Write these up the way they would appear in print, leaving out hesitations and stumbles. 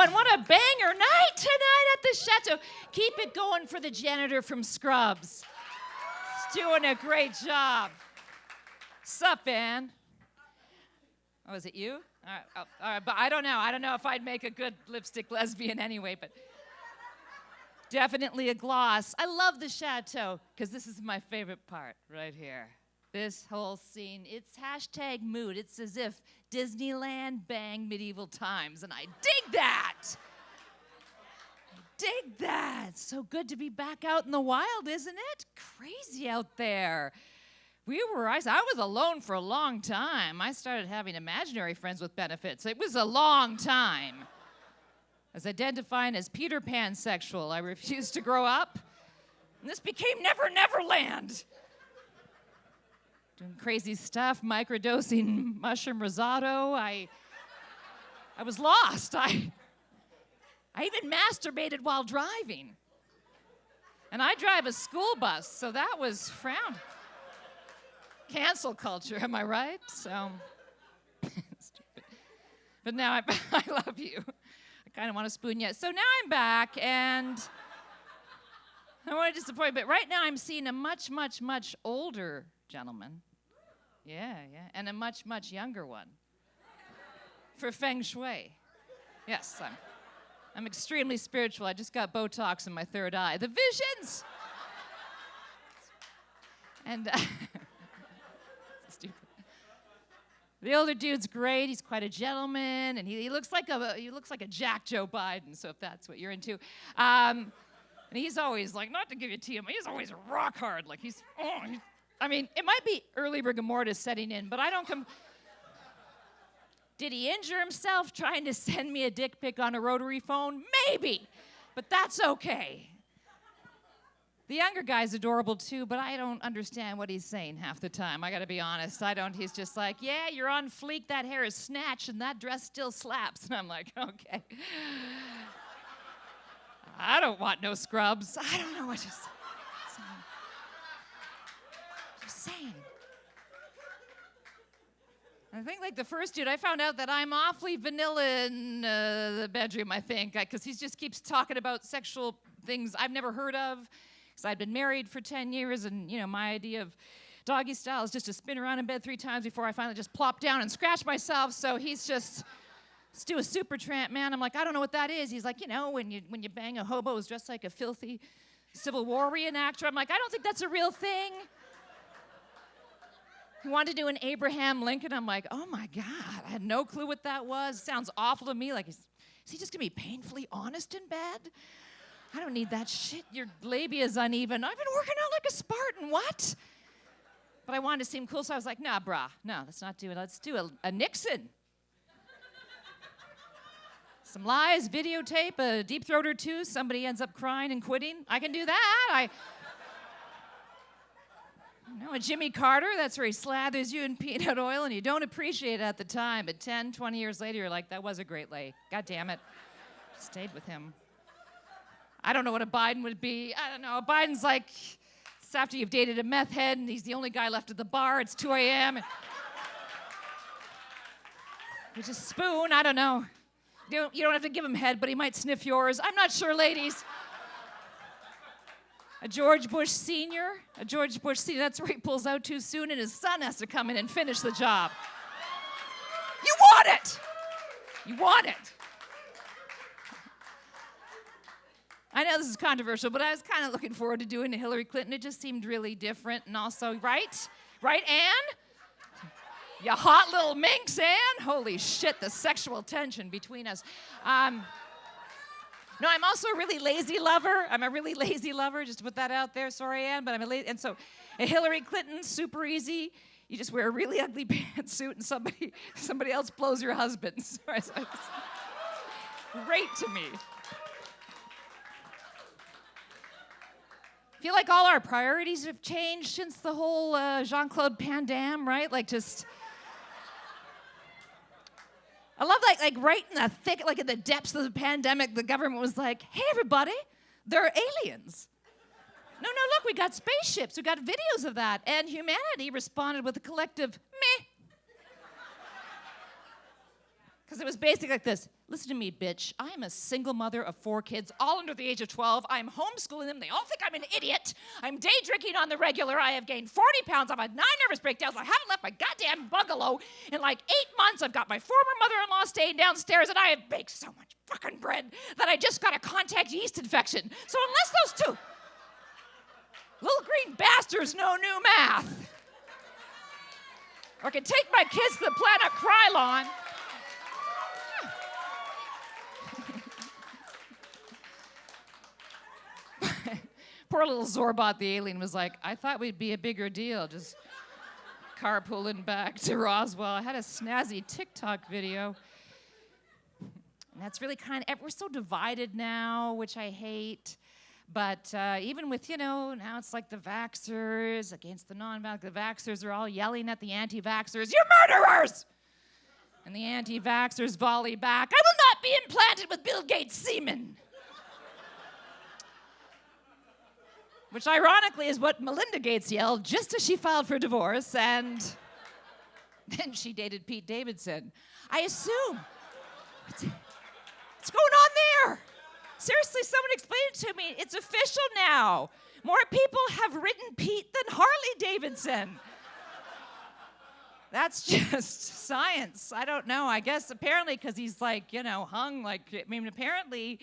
and what a banger night tonight at the Chateau. Keep it going for the janitor from Scrubs. He's doing a great job. Sup, Ann? Oh, is it you? All right, but I don't know. I don't know if I'd make a good lipstick lesbian anyway, but definitely a gloss. I love the Chateau, because this is my favorite part right here. This whole scene, it's hashtag mood. It's as if Disneyland banged medieval times, and I dig that. I dig that. It's so good to be back out in the wild, isn't it? Crazy out there. I was alone for a long time. I started having imaginary friends with benefits. It was a long time. I was identifying as Peter Pan sexual. I refused to grow up. And this became Never Never Land. Doing crazy stuff, microdosing mushroom risotto. I was lost. I even masturbated while driving. And I drive a school bus, so that was frowned. Cancel culture, am I right? So, stupid. But now I love you. I kind of want to spoon you. So now I'm back, and I don't want to disappoint, but right now I'm seeing a much, much, much older gentleman. Yeah, and a much, much younger one. For Feng Shui. Yes, I'm extremely spiritual. I just got Botox in my third eye. The visions! And stupid. The older dude's great. He's quite a gentleman, and he looks like a Jack Joe Biden. So if that's what you're into, and he's always like, not to give you TMI, he's always rock hard. Like I mean, it might be early rigor mortis setting in, but I don't come. Did he injure himself trying to send me a dick pic on a rotary phone? Maybe, but that's okay. The younger guy's adorable too, but I don't understand what he's saying half the time. I gotta be honest, I don't. He's just like, yeah, you're on fleek, that hair is snatched, and that dress still slaps. And I'm like, okay. I don't want no scrubs. I don't know what you're saying. Just saying. I think like the first dude, I found out that I'm awfully vanilla in the bedroom, I think, because he just keeps talking about sexual things I've never heard of. Because I'd been married for 10 years, and, you know, my idea of doggy style is just to spin around in bed 3 times before I finally just plop down and scratch myself. So he's just, let's do a super tramp, man. I'm like, I don't know what that is. He's like, you know, when you bang a hobo who's dressed like a filthy Civil War reenactor. I'm like, I don't think that's a real thing. He wanted to do an Abraham Lincoln. I'm like, oh my God, I had no clue what that was. Sounds awful to me. Like, is he just gonna be painfully honest in bed? I don't need that shit. Your labia's uneven. I've been working out like a Spartan. What? But I wanted to seem cool, so I was like, nah, brah. No, let's not do it. Let's do a Nixon. Some lies, videotape, a deep throat or two. Somebody ends up crying and quitting. I can do that. A Jimmy Carter, that's where he slathers you in peanut oil and you don't appreciate it at the time. But 10, 20 years later, you're like, that was a great lay. God damn it. Stayed with him. I don't know what a Biden would be. I don't know. Biden's like, it's after you've dated a meth head and he's the only guy left at the bar. It's 2 a.m. You just spoon. I don't know. You don't have to give him head, but he might sniff yours. I'm not sure, ladies. A George Bush Sr., that's where he pulls out too soon and his son has to come in and finish the job. You want it. You want it. I know this is controversial, but I was kind of looking forward to doing a Hillary Clinton. It just seemed really different and also, right? Right, Ann? You hot little minx, Ann? Holy shit, the sexual tension between us. No, I'm also a really lazy lover. I'm a really lazy lover, just to put that out there. Sorry, Ann, but I'm a lazy. And so a Hillary Clinton, super easy. You just wear a really ugly pantsuit and somebody else blows your husband. Sorry, so it's great to me. I feel like all our priorities have changed since the whole Jean-Claude Van Damme, right? Like just... I love like right in the thick, like in the depths of the pandemic, the government was like, hey, everybody, there are aliens. No, look, we got spaceships. We got videos of that. And humanity responded with a collective meh. Because it was basically like this. Listen to me, bitch. I am a single mother of 4 kids, all under the age of 12. I'm homeschooling them. They all think I'm an idiot. I'm day drinking on the regular. I have gained 40 pounds. I've had 9 nervous breakdowns. I haven't left my goddamn bungalow in like 8 months. I've got my former mother-in-law staying downstairs, and I have baked so much fucking bread that I just got a contact yeast infection. So unless those two little green bastards know new math, or can take my kids to the planet Krylon, poor little Zorbot the alien was like, I thought we'd be a bigger deal, just carpooling back to Roswell. I had a snazzy TikTok video. And that's really we're so divided now, which I hate. But even with, now it's like the vaxxers against the non-vaxxers. The vaxxers are all yelling at the anti-vaxxers, you're murderers! And the anti-vaxxers volley back, I will not be implanted with Bill Gates' semen. Which ironically is what Melinda Gates yelled just as she filed for divorce, and then she dated Pete Davidson. I assume. What's going on there? Seriously, someone explain it to me. It's official now. More people have written Pete than Harley Davidson. That's just science. I don't know. I guess apparently because he's hung apparently.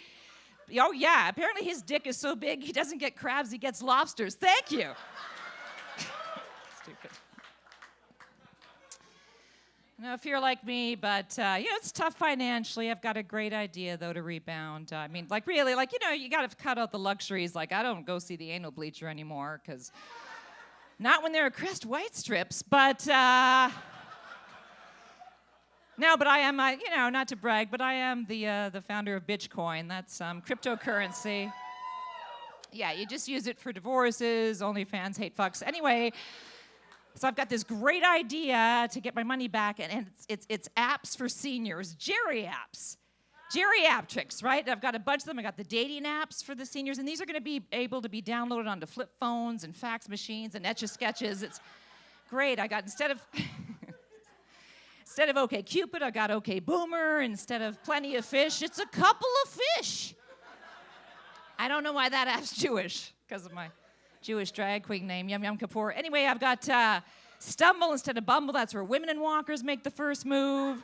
Oh, yeah, apparently his dick is so big he doesn't get crabs, he gets lobsters. Thank you. Stupid. Now, if you're like me, but, it's tough financially. I've got a great idea, though, to rebound. Really, you got to cut out the luxuries. Like, I don't go see the anal bleacher anymore, because not when there are Crest White strips, but... No, but I am, not to brag, but I am the founder of Bitcoin. That's cryptocurrency. Yeah, you just use it for divorces, OnlyFans, hate fucks. Anyway, so I've got this great idea to get my money back, and it's apps for seniors, geriatrics, right? I've got a bunch of them. I got the dating apps for the seniors, and these are going to be able to be downloaded onto flip phones and fax machines and Etch-a-Sketches. It's great. I got Instead of OkCupid, I got OkBoomer. Instead of Plenty of Fish, it's a couple of fish. I don't know why that app's Jewish, because of my Jewish drag queen name, Yum Yum Kapoor. Anyway, I've got Stumble instead of Bumble. That's where women in walkers make the first move.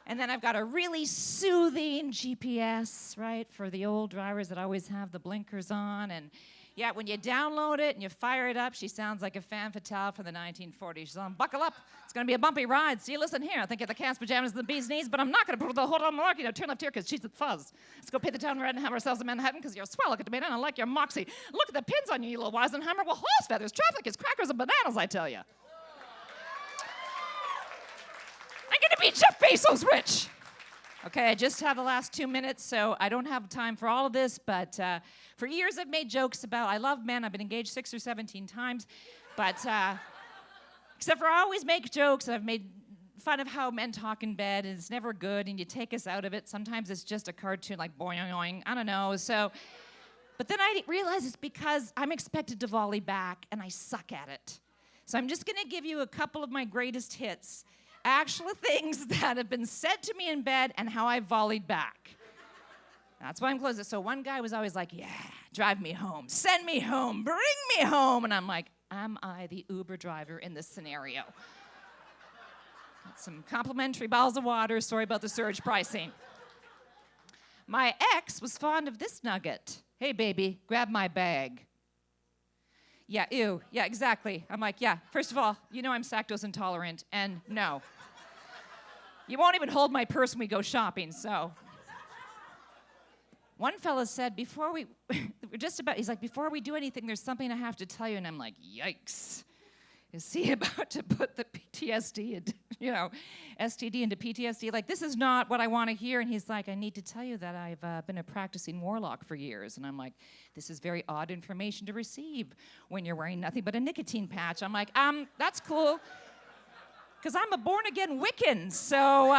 And then I've got a really soothing GPS, right, for the old drivers that always have the blinkers on. And yeah, when you download it and you fire it up, she sounds like a femme fatale from the 1940s. She's on, buckle up. It's going to be a bumpy ride. See, listen here. I think of the cat's pajamas and the bee's knees, but I'm not going to put the whole malarkey. Turn left here because she's at fuzz. Let's go pay the town rent and have ourselves in Manhattan because you're swell. Look at the tomato and I like your moxie. Look at the pins on you, you little Weisenheimer. Well, horse feathers, traffic is crackers and bananas, I tell you. I'm going to be Jeff Bezos rich. Okay, I just have the last 2 minutes, so I don't have time for all of this, but for years I've made jokes about, I love men, I've been engaged 6 or 17 times, but except for I always make jokes, I've made fun of how men talk in bed, and it's never good, and you take us out of it. Sometimes it's just a cartoon, like boing, I don't know, so, but then I realize it's because I'm expected to volley back, and I suck at it. So I'm just gonna give you a couple of my greatest hits. Actual things that have been said to me in bed and how I volleyed back. That's why I'm closing. So one guy was always like, yeah, drive me home, send me home, bring me home. And I'm like, am I the Uber driver in this scenario? Got some complimentary bottles of water. Sorry about the surge pricing. My ex was fond of this nugget. Hey, baby, grab my bag. Yeah, ew, yeah, exactly. I'm like, yeah, first of all, you know I'm lactose intolerant, and no. You won't even hold my purse when we go shopping, so. One fella said, he's like, before we do anything, there's something I have to tell you, and I'm like, yikes. Is he about to put the STD into PTSD? Like, this is not what I want to hear. And he's like, I need to tell you that I've been a practicing warlock for years. And I'm like, this is very odd information to receive when you're wearing nothing but a nicotine patch. I'm like, that's cool. Because I'm a born-again Wiccan, so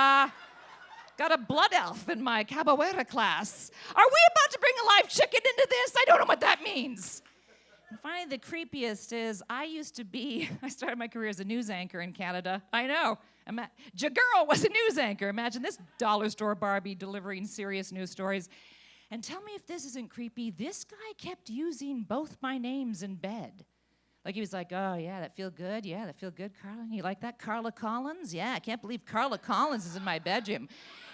got a blood elf in my capoeira class. Are we about to bring a live chicken into this? I don't know what that means. And finally, the creepiest is I started my career as a news anchor in Canada. I know. Jagirl was a news anchor. Imagine this dollar store Barbie delivering serious news stories. And tell me if this isn't creepy. This guy kept using both my names in bed. Like he was like, oh, yeah, that feel good? Yeah, that feel good, Carla? You like that, Carla Collins? Yeah, I can't believe Carla Collins is in my bedroom.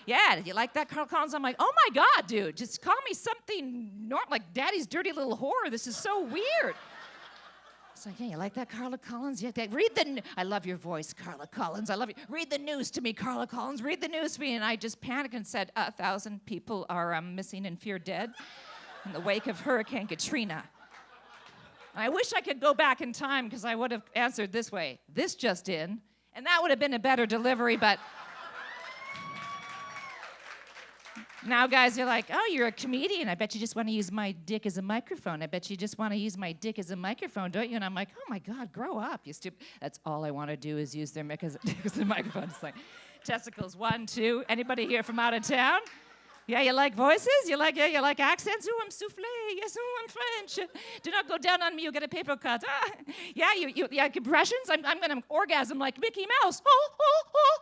Yeah, did you like that, Carla Collins? I'm like, oh, my God, dude, just call me something normal, like Daddy's dirty little whore. This is so weird. It's like, yeah, you like that, Carla Collins? Yeah, I love your voice, Carla Collins. I love you. Read the news to me, Carla Collins. Read the news to me. And I just panicked and said, 1,000 people are missing and feared dead in the wake of Hurricane Katrina. I wish I could go back in time because I would have answered this way. This just in. And that would have been a better delivery, but now guys are like, oh, you're a comedian. I bet you just want to use my dick as a microphone. I bet you just want to use my dick as a microphone, don't you? And I'm like, oh my God, grow up, you stupid. That's all I want to do is use their dick as a microphone. It's like, testicles, 1, 2. Anybody here from out of town? Yeah, you like voices? You like accents? Ooh, I'm souffle. Yes, ooh, I'm French. Do not go down on me. You get a paper cut. Ah. Yeah, you like impressions? I'm going to orgasm like Mickey Mouse. Oh, oh, oh,